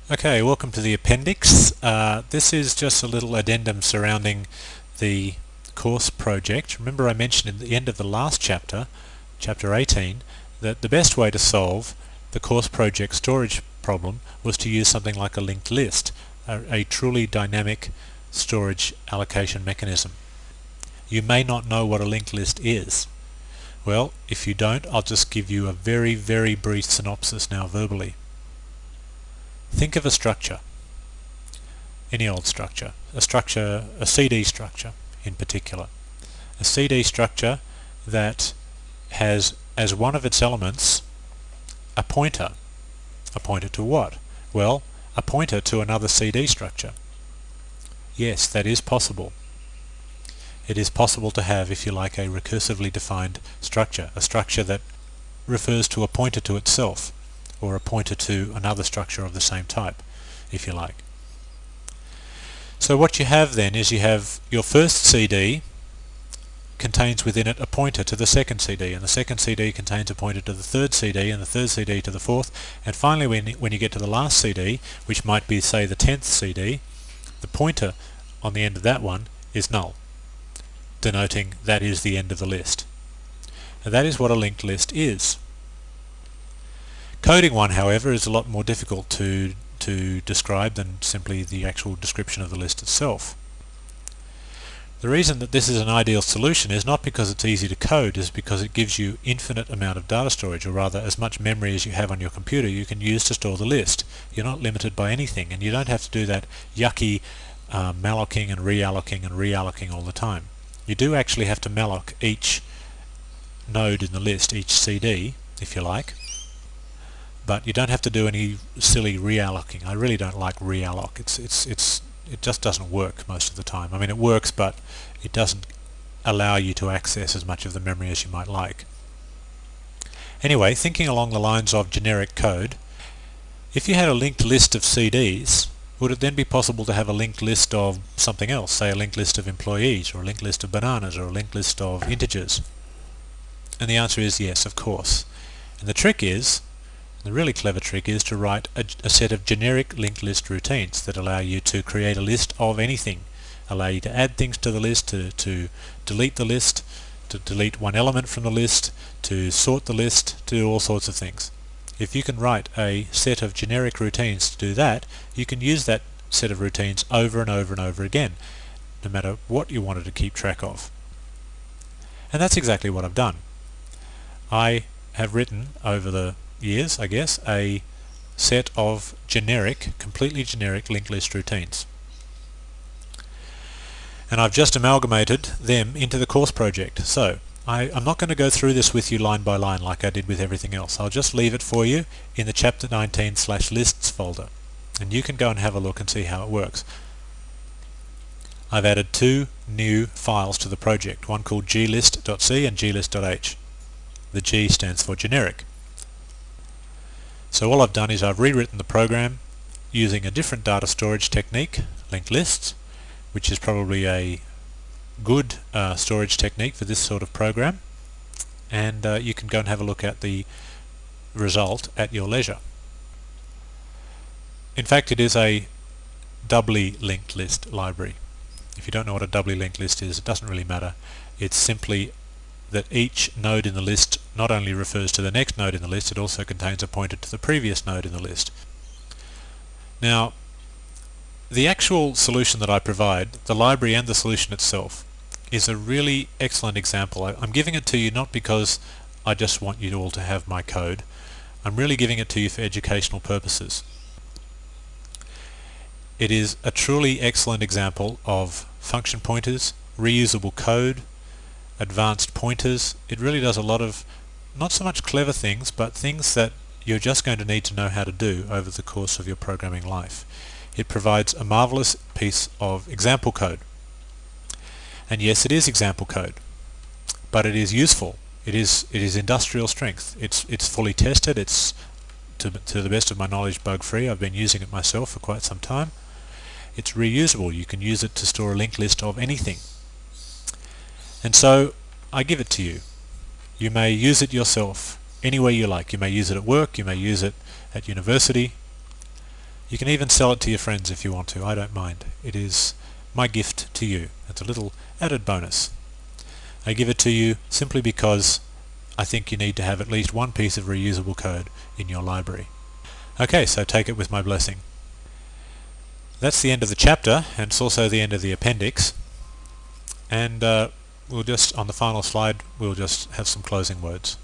Okay, welcome to the appendix. This is just a little addendum surrounding the course project. Remember I mentioned at the end of the last chapter, chapter 18, that the best way to solve the course project storage problem was to use something like a linked list, a truly dynamic storage allocation mechanism. You may not know what a linked list is. Well, if you don't, I'll just give you a very, very brief synopsis now verbally. Think of a structure, any old structure, a CD structure in particular. A CD structure that has as one of its elements a pointer. A pointer to what? Well, a pointer to another CD structure. Yes, that is possible. It is possible to have, if you like, a recursively defined structure, a structure that refers to a pointer to itself, or a pointer to another structure of the same type, if you like. So what you have then is you have your first CD contains within it a pointer to the second CD, and the second CD contains a pointer to the third CD, and the third CD to the fourth, and finally when you get to the last CD, which might be, say, the 10th CD, the pointer on the end of that one is null, denoting that is the end of the list. And that is what a linked list is. Coding one, however, is a lot more difficult to describe than simply the actual description of the list itself. The reason that this is an ideal solution is not because it's easy to code, is because it gives you infinite amount of data storage, or rather as much memory as you have on your computer you can use to store the list. You're not limited by anything, and you don't have to do that yucky mallocing and reallocating all the time. You do actually have to malloc each node in the list, each CD, if you like, but you don't have to do any silly reallocating. I really don't like realloc. It just doesn't work most of the time. I mean, it works, but it doesn't allow you to access as much of the memory as you might like. Anyway, thinking along the lines of generic code, if you had a linked list of CDs, would it then be possible to have a linked list of something else, say a linked list of employees, or a linked list of bananas, or a linked list of integers? And the answer is yes, of course. And the really clever trick is to write a set of generic linked list routines that allow you to create a list of anything, allow you to add things to the list, to delete the list, to delete one element from the list, to sort the list, to do all sorts of things. If you can write a set of generic routines to do that, you can use that set of routines over and over and over again, no matter what you wanted to keep track of. And that's exactly what I've done. I have written over the years, I guess, a set of completely generic linked list routines. And I've just amalgamated them into the course project. So I'm not going to go through this with you line by line like I did with everything else. I'll just leave it for you in the chapter 19/lists folder, and you can go and have a look and see how it works. I've added two new files to the project, one called glist.c and glist.h. The G stands for generic. So all I've done is I've rewritten the program using a different data storage technique, linked lists, which is probably a good storage technique for this sort of program, and you can go and have a look at the result at your leisure. In fact, it is a doubly linked list library. If you don't know what a doubly linked list is, it doesn't really matter. It's simply that each node in the list not only refers to the next node in the list, it also contains a pointer to the previous node in the list. Now, the actual solution that I provide, the library and the solution itself, is a really excellent example. I'm giving it to you not because I just want you all to have my code. I'm really giving it to you for educational purposes. It is a truly excellent example of function pointers, reusable code, advanced pointers. It really does a lot of not so much clever things, but things that you're just going to need to know how to do over the course of your programming life. It provides a marvelous piece of example code. And yes, it is example code, but it is useful. It is industrial strength. It's fully tested. It's to the best of my knowledge bug-free. I've been using it myself for quite some time. It's reusable. You can use it to store a linked list of anything. And so I give it to you. You may use it yourself any way you like. You may use it at work, you may use it at university, You can even sell it to your friends if you want to. I don't mind. It is my gift to you. It's a little added bonus. I give it to you simply because I think you need to have at least one piece of reusable code in your library. Okay, so take it with my blessing. That's the end of the chapter, and it's also the end of the appendix. And we'll just, on the final slide, we'll just have some closing words.